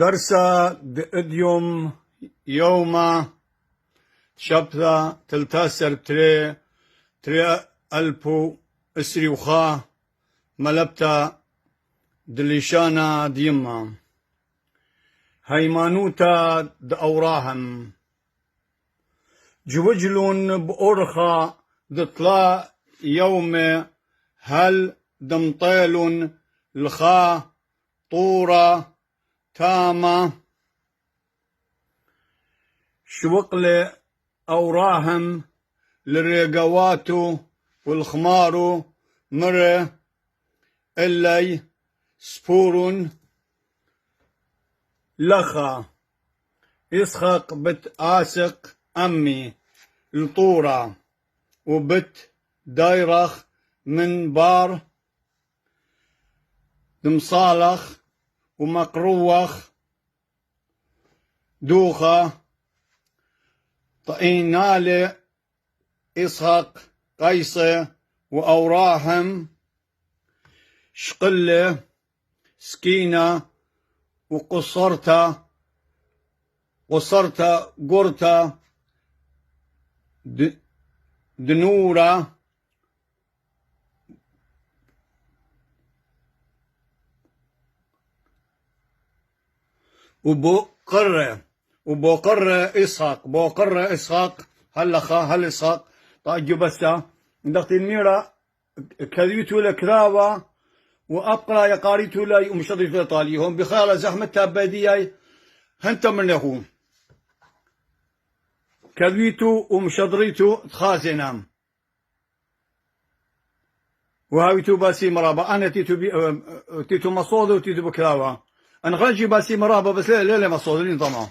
درس اديوم يوم شبثة تلتاسر تري ألبو اسري وخا ملبتا دليشانا ديما هيمانوتا دأوراهم جوجلون بأرخا دطلا يوم هل دمطيلون الخا طورة تامة شوقل أوراهم للرقواتو والخمارو مره اللي سبورون لخا يسخق بت آسق أمي الطورة وبت دايرخ من بار دمصالخ ومقروخ دوخة طئينالي إسحق قيصة وأوراهم شقلة سكينة وقصرتا قرتا دنورة وبقرة إسحاق هل إسحاق طاجو بسا ندقت الميرا كذيتو لكراوة وأبقى يقاريتو لا ومشضري في طاليهم بخالة زحمة تابدياي هنت من يخون كذيتو ومشضريتو تخازنام وهاويتو باسي مرابا أنا تيتو مصوده وتيتو بكراوة أنا خلجي باسي مرابا بس لا مصودين طمع